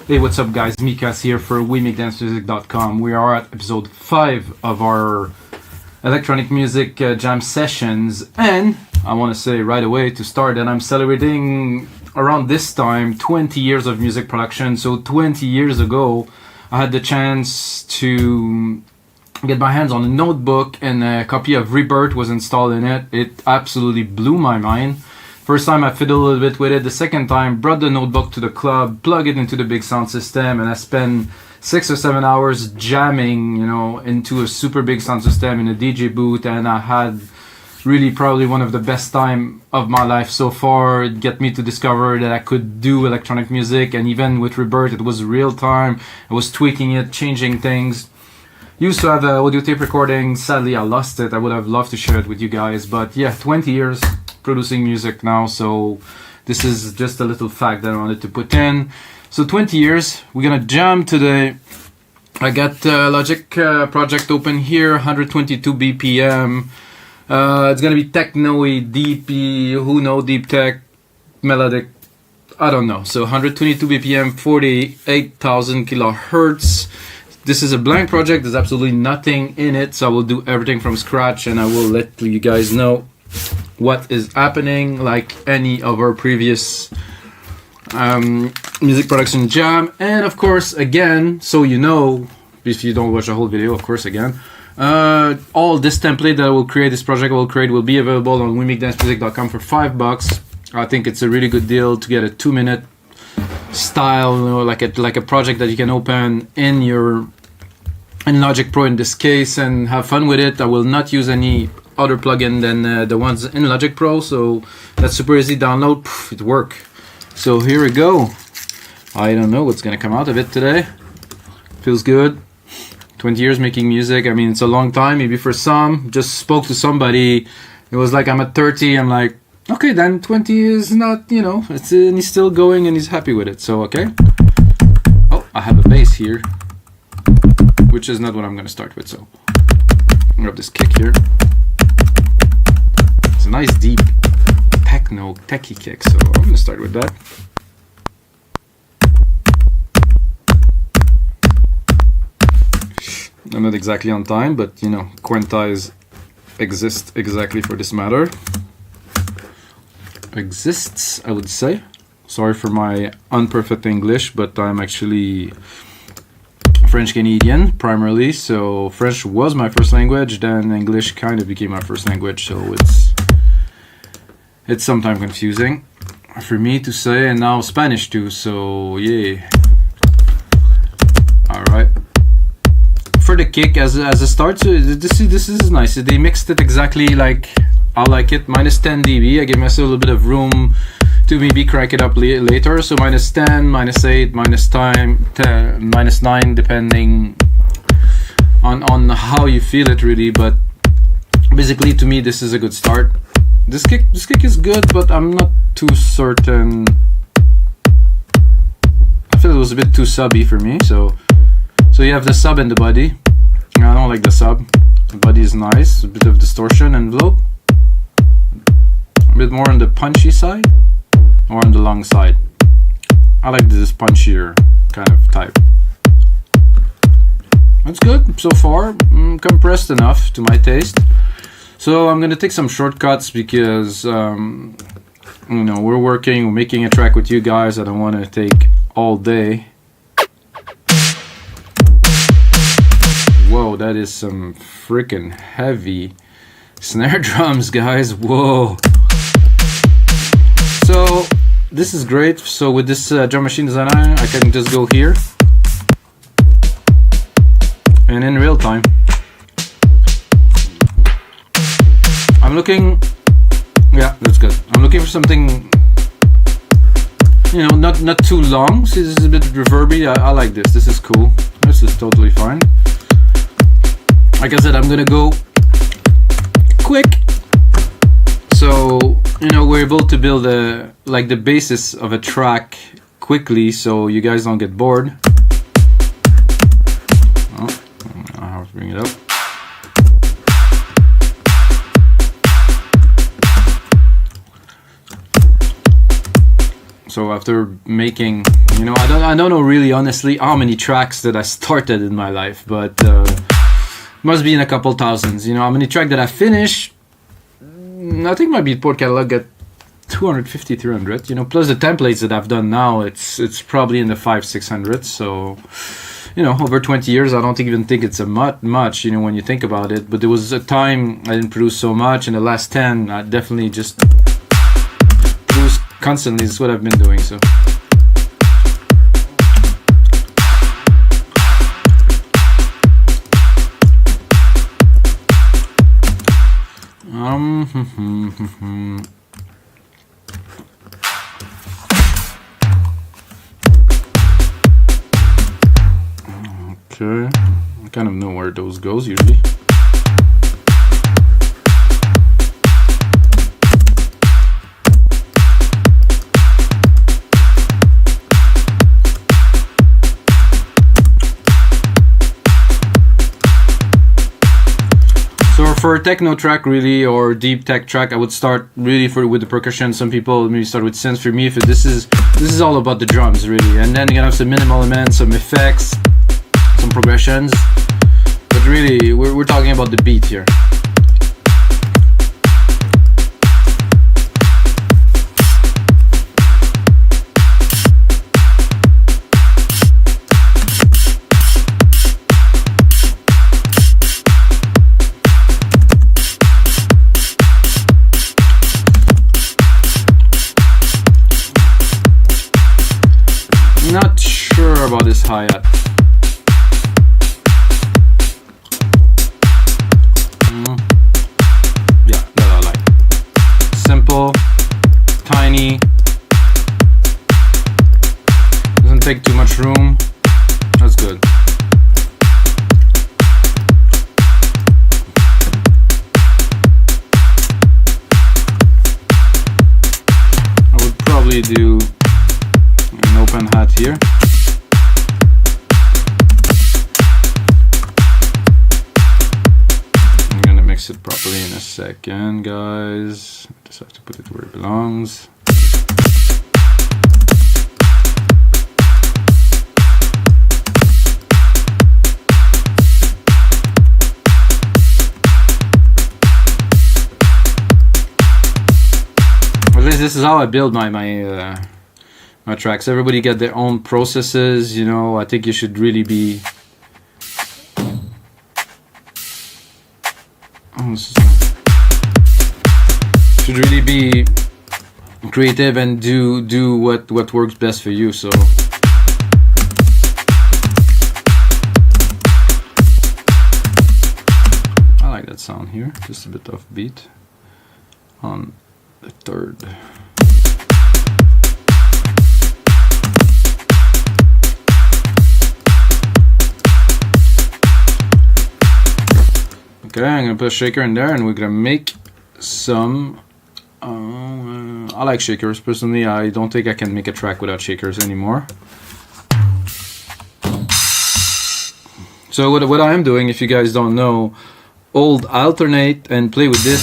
Hey, what's up, guys? Mikas here for WeMakeDanceMusic.com. We are at episode 5 of our electronic music jam sessions, and I want to say right away to start that I'm celebrating around this time 20 years of music production. So 20 years ago, I had the chance to get my hands on a notebook, and a copy of Rebirth was installed in it. It absolutely blew my mind. First time I fiddled a little bit with it. The second time, brought the notebook to the club, plug it into the big sound system, and I spent 6 or 7 hours jamming, into a super big sound system in a DJ booth, and I had really probably one of the best time of my life so far. It got me to discover that I could do electronic music, and even with Rebirth, it was real time. I was tweaking it, changing things. Used to have an audio tape recording. Sadly, I lost it. I would have loved to share it with you guys, but yeah, 20 years producing music now, so this is just a little fact that I wanted to put in. So 20 years, we're gonna jam today. I got Logic project open here, 122 BPM. It's gonna be techno-y, deep-y, who know, deep tech, melodic, I don't know. So 122 BPM, 48,000 kilohertz. This is a blank project, there's absolutely nothing in it, so I will do everything from scratch, and I will let you guys know what is happening, like any of our previous music production jam. And of course, again, so you know, if you don't watch the whole video, of course, again, all this template that I will create, this project I will create, will be available on WeMakeDanceMusic.com for $5. I think it's a really good deal to get a 2-minute style, like a project that you can open in Logic Pro in this case and have fun with it. I will not use any other plugin than the ones in Logic Pro, so that's super easy download. It work. So here we go. I don't know what's gonna come out of it today. Feels good. 20 years making music. I mean, it's a long time. Maybe for some, just spoke to somebody. It was like I'm at 30. I'm like, okay, then 20 is not, it's and he's still going and he's happy with it. So okay. Oh, I have a bass here, which is not what I'm gonna start with. So I'll grab this kick here. It's a nice deep techno techie kick, so I'm gonna start with that. I'm not exactly on time, but quantize exist exactly for this matter. Exists, I would say. Sorry for my unperfect English, but I'm actually French Canadian primarily, so French was my first language, then English kind of became my first language, so it's sometimes confusing for me to say, and now Spanish too, so yeah. Alright. For the kick, as a start, so this is nice. They mixed it exactly like I like it. Minus 10 dB. I give myself a little bit of room to maybe crank it up later. So minus 10, minus 8, minus 10, minus 9, depending on how you feel it really. But basically, to me, this is a good start. This kick is good, but I'm not too certain. I feel it was a bit too subby for me. So you have the sub and the body. I don't like the sub. The body is nice. A bit of distortion envelope. A bit more on the punchy side or on the long side. I like this punchier kind of type. That's good so far. Compressed enough to my taste. So I'm gonna take some shortcuts because we're making a track with you guys. I don't want to take all day. Whoa, that is some freaking heavy snare drums, guys. Whoa. So this is great. So with this drum machine designer, I can just go here and in real time I'm looking, yeah, that's good. I'm looking for something, not too long. See, this is a bit reverby. I like this. This is cool. This is totally fine. Like I said, I'm gonna go quick. So, we're able to build the basis of a track quickly, so you guys don't get bored. Oh, I have to bring it up. So after making, I don't know really honestly how many tracks that I started in my life, but must be in a couple thousands. How many tracks that I finished? I think my Beatport catalog at 250, 300. Plus the templates that I've done now, it's probably in the 500-600. So, over 20 years, I don't even think it's a much. When you think about it. But there was a time I didn't produce so much. In the last 10, I definitely just produce constantly. That's what I've been doing. So. Okay, I kind of know where those goes usually. So for a techno track really, or deep tech track, I would start really with the percussion. Some people maybe start with synths. For me, if this is all about the drums really, and then you can have some minimal elements, some effects, some progressions, but really we're talking about the beat here. Not sure about this hi-hat. Yeah, that I like. Simple, tiny, doesn't take too much room. That's good. I would probably do an open hat here. I'm gonna mix it properly in a second, guys. I just have to put it where it belongs. At least this is how I build my tracks. Everybody get their own processes, I think you should really be creative and do what works best for you. So I like that sound here, just a bit offbeat on the third. Okay, I'm gonna put a shaker in there and we're gonna make some I like shakers personally. I don't think I can make a track without shakers anymore. So what I am doing, if you guys don't know, alternate and play with this,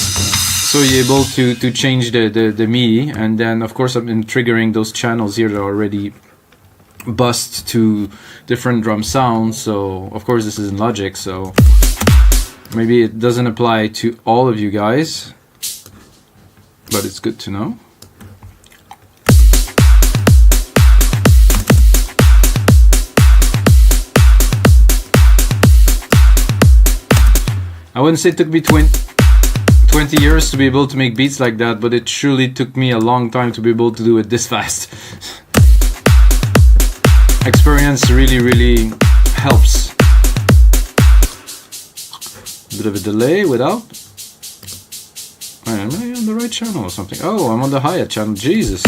so you're able to change the MIDI, and then of course I'm triggering those channels here that are already bust to different drum sounds. So of course this is in Logic, so maybe it doesn't apply to all of you guys, but it's good to know. I wouldn't say it took me 20 years to be able to make beats like that, but it surely took me a long time to be able to do it this fast. Experience really helps. A bit of a delay without. Am I on the right channel or something? Oh, I'm on the hi-hat channel. Jesus.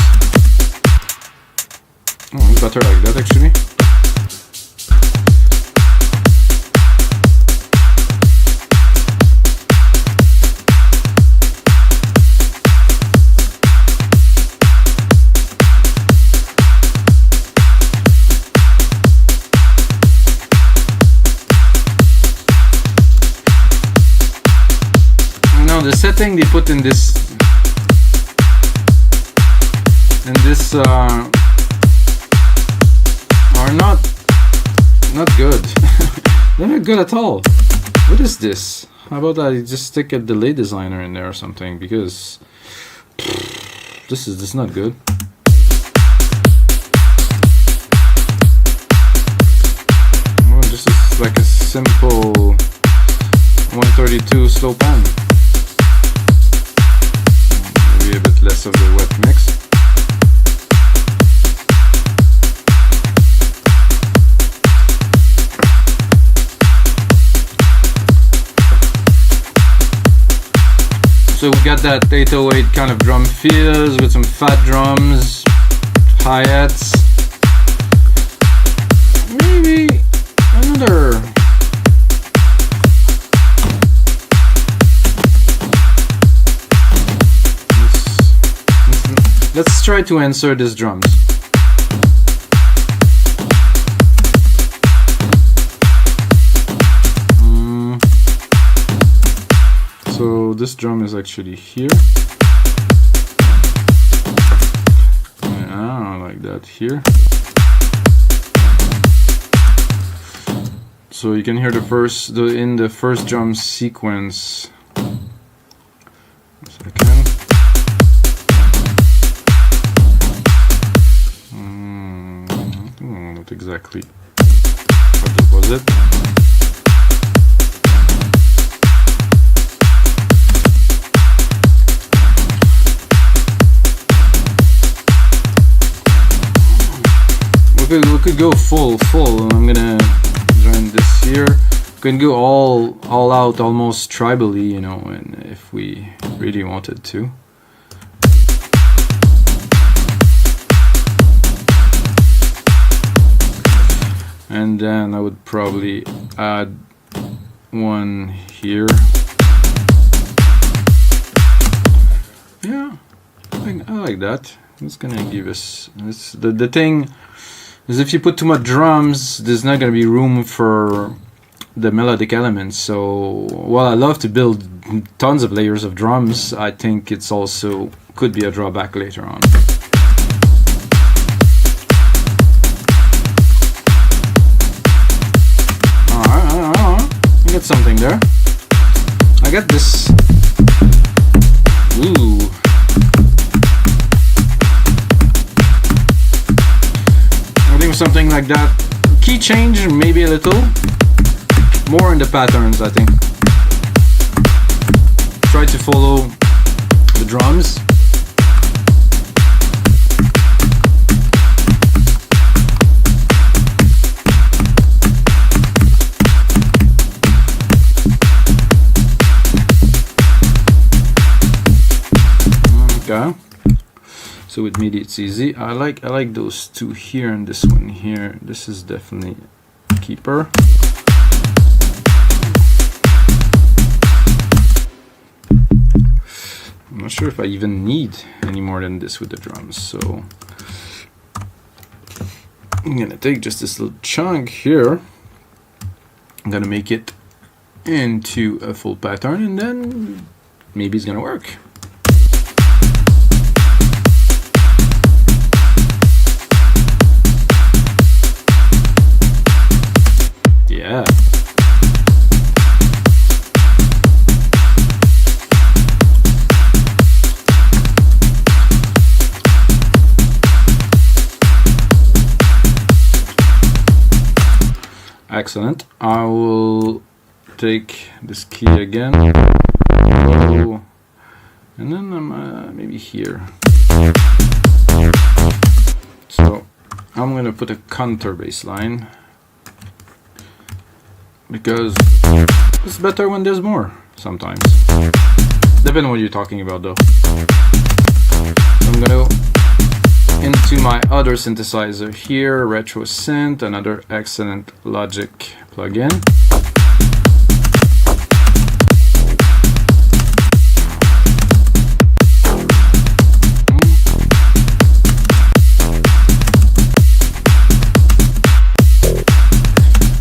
Oh, it's better like that actually. The setting they put in this this are not good. They're not good at all. What is this? How about I just stick a delay designer in there or something, because this is not good. Well, this is like a simple 132 slow pan. Maybe a bit less of the wet mix. So we got that 808 kind of drum feels with some fat drums, hi-hats. Maybe another. Let's try to answer these drums. So this drum is actually here. I don't like that here. So you can hear in the first drum sequence. Not exactly what was it. We could go full. I'm gonna join this here. We can go all out, almost tribally, you know, and if we really wanted to. And then I would probably add one here. Yeah, I like that. It's gonna give us this. The thing is, if you put too much drums, there's not gonna be room for the melodic elements. So while I love to build tons of layers of drums, I think it's also could be a drawback later on. I got something there. I got this. Ooh. I think something like that. Key change, maybe a little. More in the patterns, I think. Try to follow the drums. Okay. So with MIDI it's easy. I like those two here and this one here. This is definitely a keeper. I'm not sure if I even need any more than this with the drums, so I'm gonna take just this little chunk here. I'm gonna make it into a full pattern, and then maybe it's gonna work. Yeah. Excellent. I will take this key again. Low, and then I'm maybe here. So I'm gonna put a counter bass line, because it's better when there's more sometimes. Depending on what you're talking about though. I'm gonna go into my other synthesizer here, Retro Synth, another excellent Logic plugin.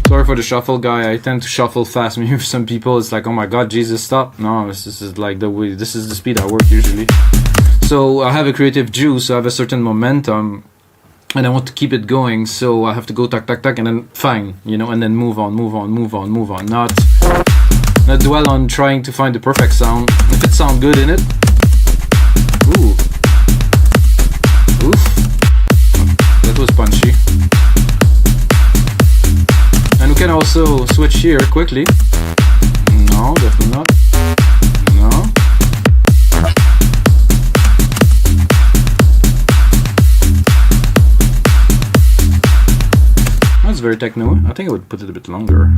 Sorry for the shuffle, guy. I tend to shuffle fast. Maybe for some people it's like, oh my god, Jesus, stop. No, this is like the way, this is the speed I work usually. So I have a creative juice, I have a certain momentum, and I want to keep it going, so I have to go tack, and then fine, you know, and then move on. Not dwell on trying to find the perfect sound. If it sounds good in it, ooh, oof, that was punchy. And we can also switch here quickly. No, definitely not. No. That's very techno. I think I would put it a bit longer.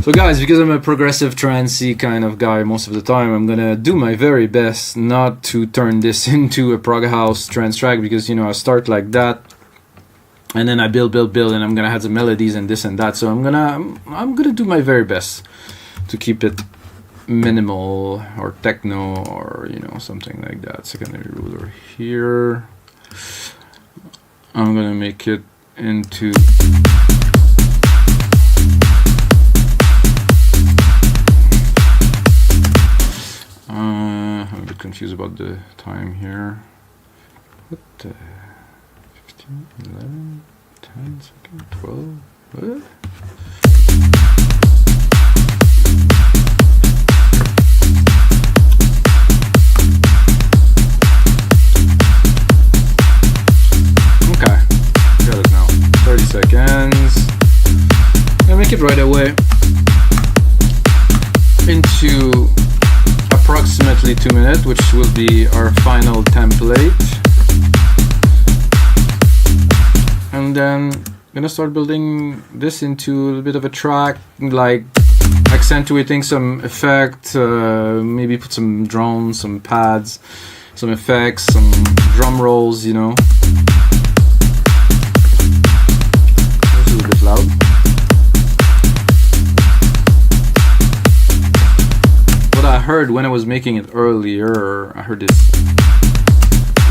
So guys, because I'm a progressive trancey kind of guy most of the time, I'm gonna do my very best not to turn this into a prog house trance track, because, you know, I start like that and then I build, and I'm gonna have the melodies and this and that. So I'm gonna do my very best to keep it minimal or techno, or, you know, something like that. Secondary ruler here. I'm gonna make it into I'm a bit confused about the time here. What the 15, 11, 10 seconds, 12, what? Okay, got it now. 30 seconds. I'll make it right away into approximately 2 minutes, which will be our final template. And then I'm gonna start building this into a little bit of a track, like accentuating some effect, maybe put some drums, some pads, some effects, some drum rolls, you know. This is a bit loud. I heard when I was making it earlier, I heard this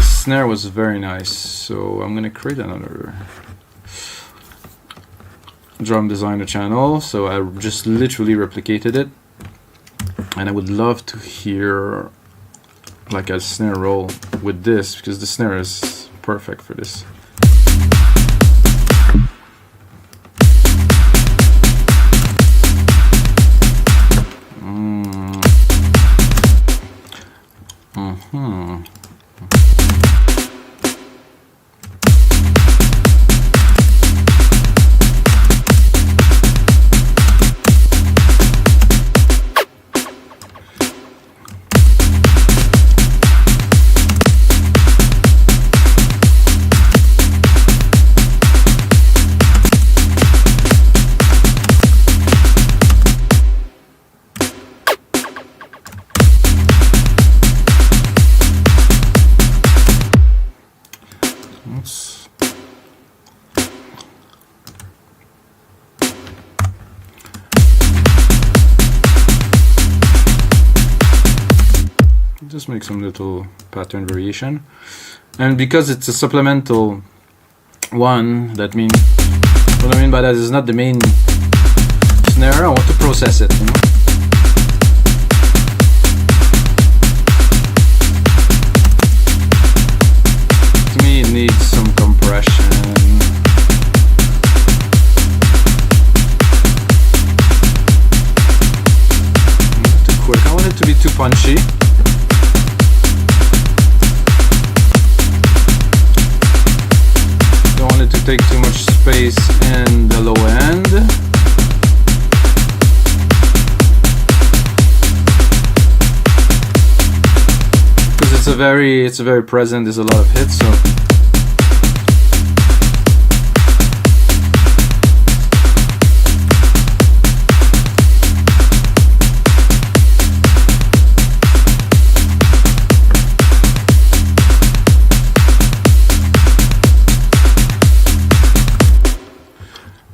snare was very nice, so I'm gonna create another drum designer channel. So I just literally replicated it, and I would love to hear like a snare roll with this, because the snare is perfect for this. Just make some little pattern variation, and because it's a supplemental one, that means, what I mean by that is not the main snare. I want to process it, you know. To me it needs some compression. Too quick. I want it to be too punchy. To take too much space in the low end. Because it's a very present, there's a lot of hits, so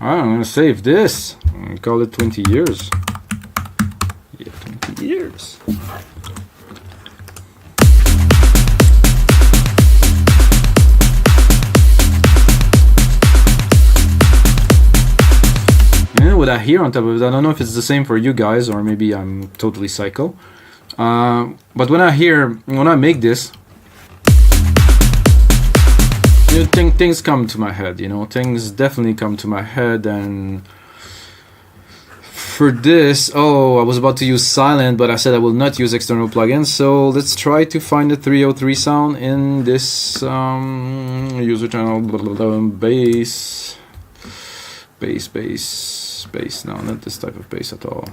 I'm gonna save this and call it 20 years. Yeah, 20 years. I hear on top of it. I don't know if it's the same for you guys, or maybe I'm totally psycho. But when I make this, you know, things come to my head. You know, things definitely come to my head. And for this, I was about to use silent, but I said I will not use external plugins. So let's try to find the 303 sound in this user channel. Bass. No, not this type of bass at all.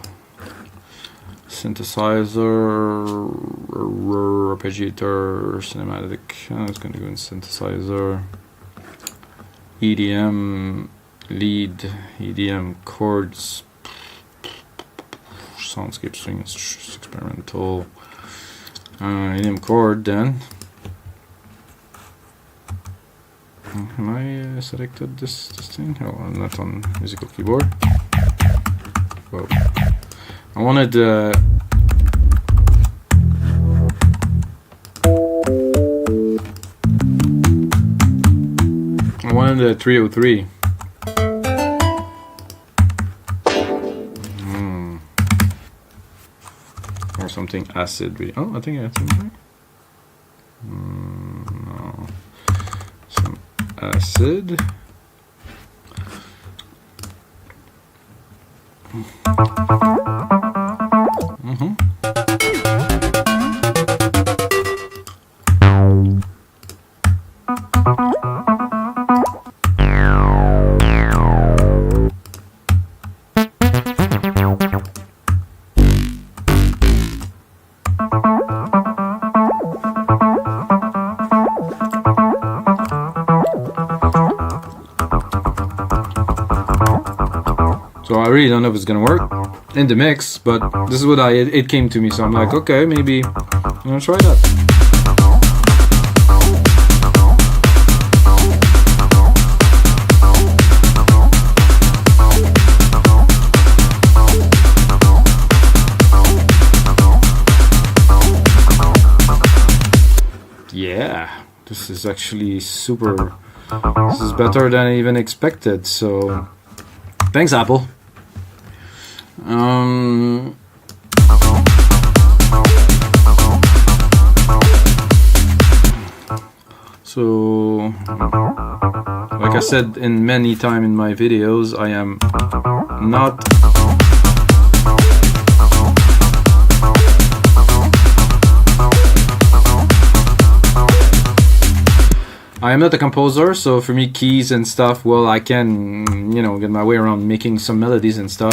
Synthesizer, arpeggiator, cinematic. It's going to go in synthesizer. EDM, lead, EDM chords, soundscape string, experimental. EDM chord then. Am I selected this thing? Oh, I'm not on musical keyboard. Whoa. I wanted the 303. Or something acid. Really. Oh, I think I had something. No. Some acid. So I really don't know if it's gonna work in the mix, but this is what it came to me, so I'm like, okay, maybe I'm gonna try that. Yeah, this is actually super. This is better than I even expected, so thanks, Apple. So, like I said in many times in my videos, I am not a composer, so for me keys and stuff, well, I can, you know, get my way around making some melodies and stuff.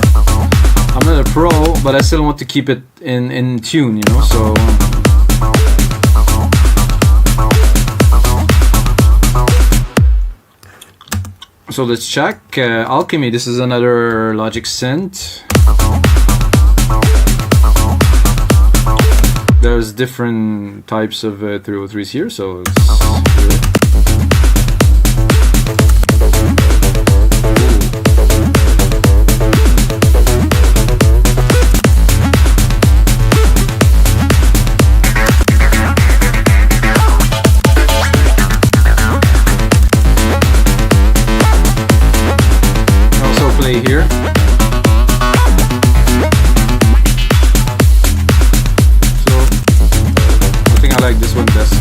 I'm not a pro, but I still want to keep it in tune, you know, so let's check. Alchemy, this is another Logic synth. There's different types of 303s here, so let's hear it. Here. So I think I like this one best.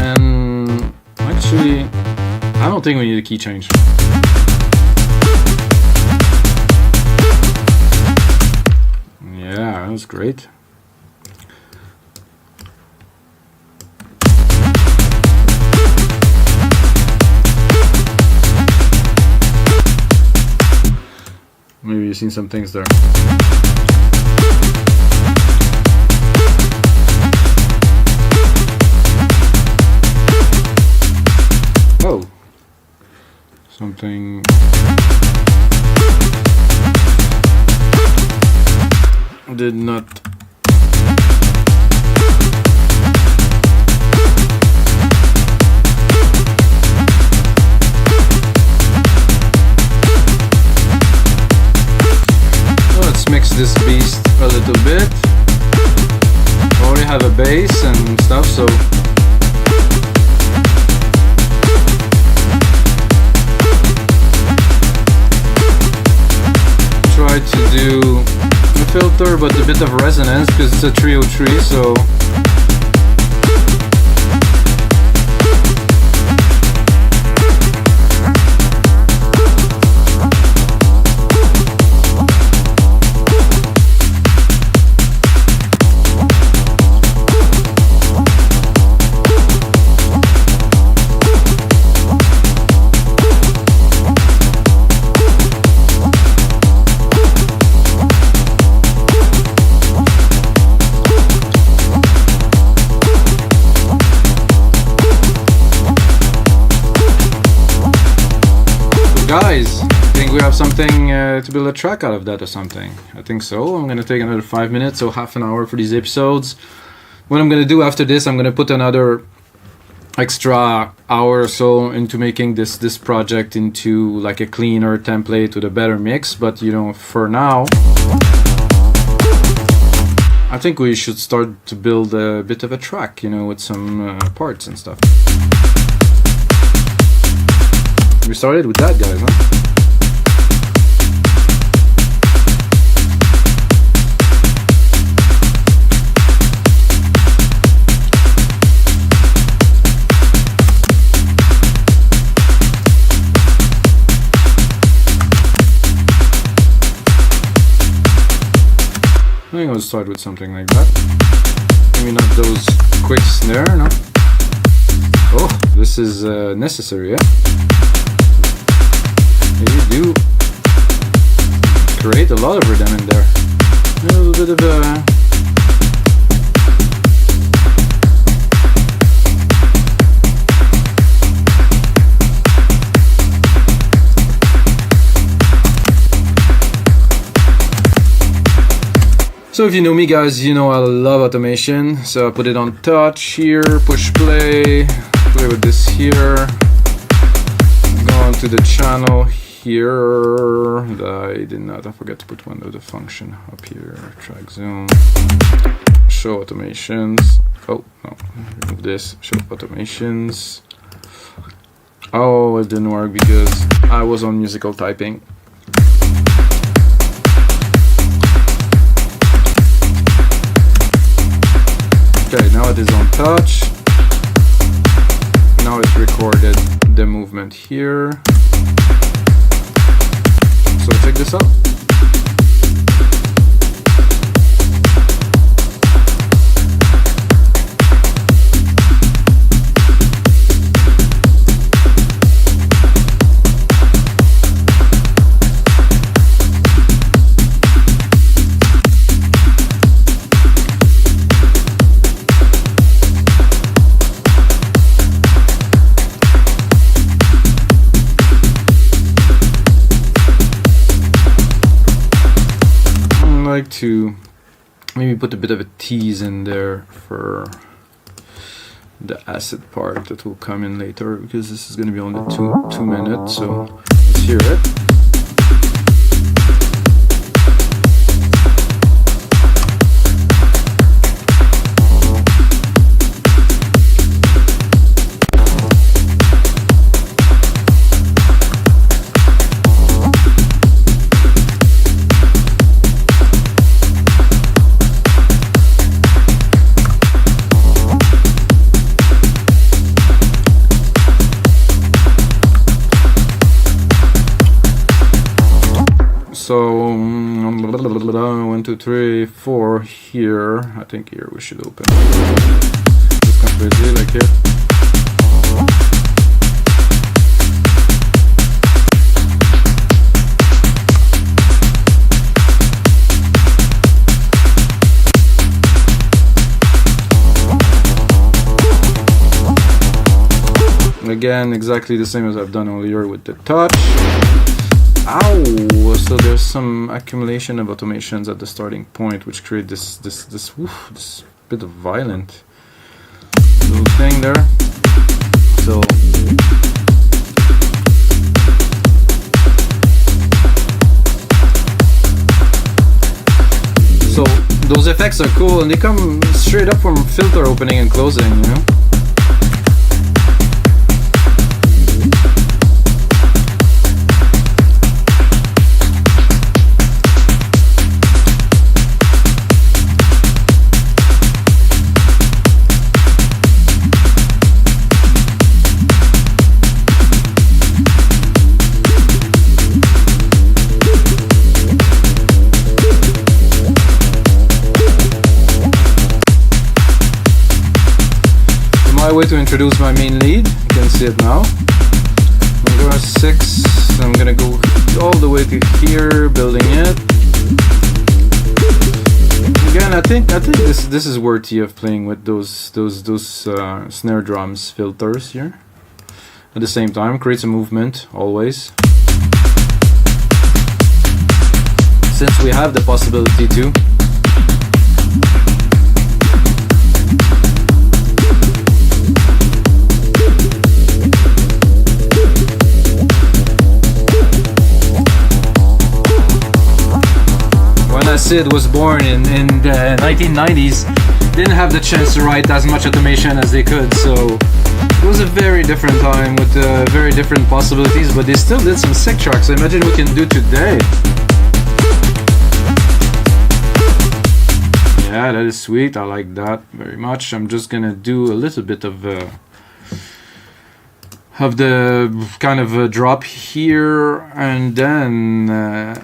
And actually, I don't think we need a key change. Yeah, that was great. Maybe you've seen some things there. Oh, something. Did not. Mix this beast a little bit. I already have a bass and stuff, so try to do a filter but a bit of resonance because it's a 303, so guys, I think we have something to build a track out of that or something. I think so. I'm gonna take another 5 minutes, so half an hour for these episodes. What I'm gonna do after this, I'm gonna put another extra hour or so into making this project into like a cleaner template with a better mix. But you know, for now, I think we should start to build a bit of a track, you know, with some parts and stuff. We started with that, guys, huh? I think I'll start with something like that. Maybe not those quick snare, no? Oh, this is necessary, yeah? You do create a lot of rhythm in there. A little bit of a... So if you know me, guys, you know I love automation. So I put it on touch here, push play with this here. Go on to the channel here. I forgot to put one of the function up here. Track zoom. Show automations. Oh no, remove this. Show automations. Oh, it didn't work because I was on musical typing. Okay, now it is on touch. Now it's recorded the movement here. So check this out. Like to maybe put a bit of a tease in there for the acid part that will come in later, because this is going to be only two minutes, so let's hear it. So 1, 2, 3, 4 here. I think here we should open this completely, like here. Again, exactly the same as I've done earlier with the touch. Ow! So there's some accumulation of automations at the starting point, which create this bit of violent little thing there. So those effects are cool, and they come straight up from filter opening and closing, you know. my way to introduce my main lead. You can see it now. I'm going to 6. I'm gonna go all the way to here, building it. Again, I think this is worthy of playing with those snare drums filters here. At the same time, creates a movement always. Since we have the possibility to. When Acid was born in the 1990s, didn't have the chance to write as much automation as they could, so it was a very different time with very different possibilities, but they still did some sick tracks. I imagine we can do today. Yeah, that is sweet. I like that very much. I'm just gonna do a little bit of the kind of a drop here, and then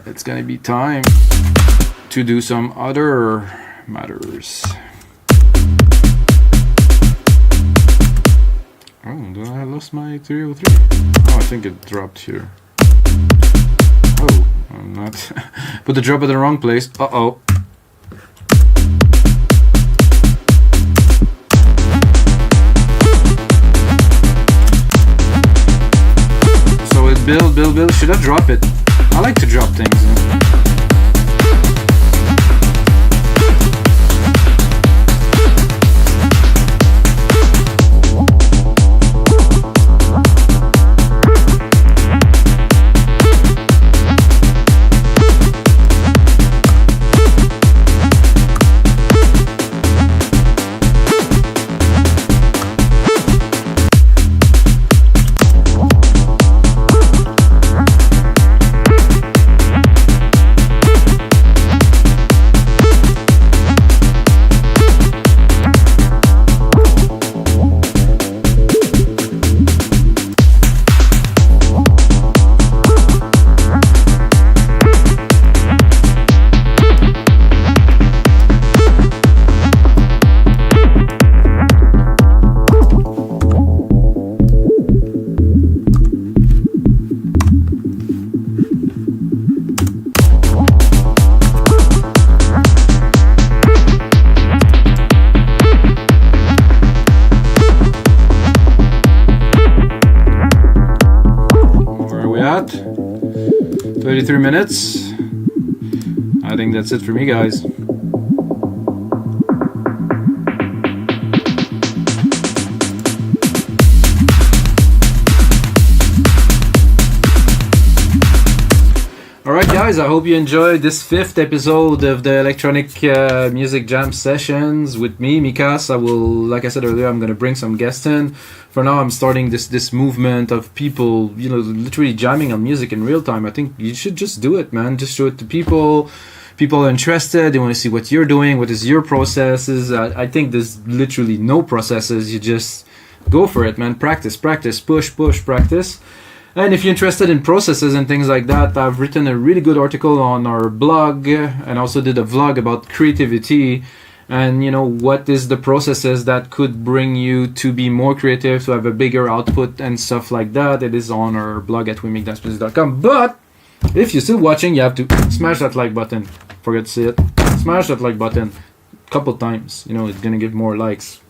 it's gonna be time to do some other matters. Oh, did I lost my 303? Oh, I think it dropped here. Oh, I'm not. Put the drop at the wrong place. Uh-oh. So it build. Should I drop it? I like to drop things. At 33 minutes. I think that's it for me, guys. Alright guys, I hope you enjoyed this 5th episode of the Electronic Music Jam Sessions with me, Mikas. Like I said earlier, I'm going to bring some guests in. For now, I'm starting this movement of people, literally jamming on music in real time. I think you should just do it, man. Just show it to people. People are interested. They want to see what you're doing. What is your processes? I think there's literally no processes. You just go for it, man. Practice, push, practice. And if you're interested in processes and things like that, I've written a really good article on our blog and also did a vlog about creativity and what is the processes that could bring you to be more creative, to have a bigger output and stuff like that. It is on our blog at wemakdancemusic.com. But if you're still watching, you have to smash that like button. Forget to say it. Smash that like button a couple times. It's gonna give more likes.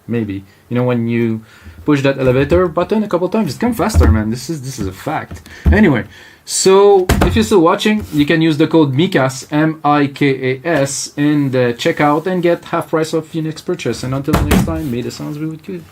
Maybe. When you push that elevator button a couple times, it's come faster, man. This is a fact. Anyway, so if you're still watching, you can use the code MIKAS, MIKAS, in the checkout and get half price off your next purchase. And until the next time, may the sounds be with you.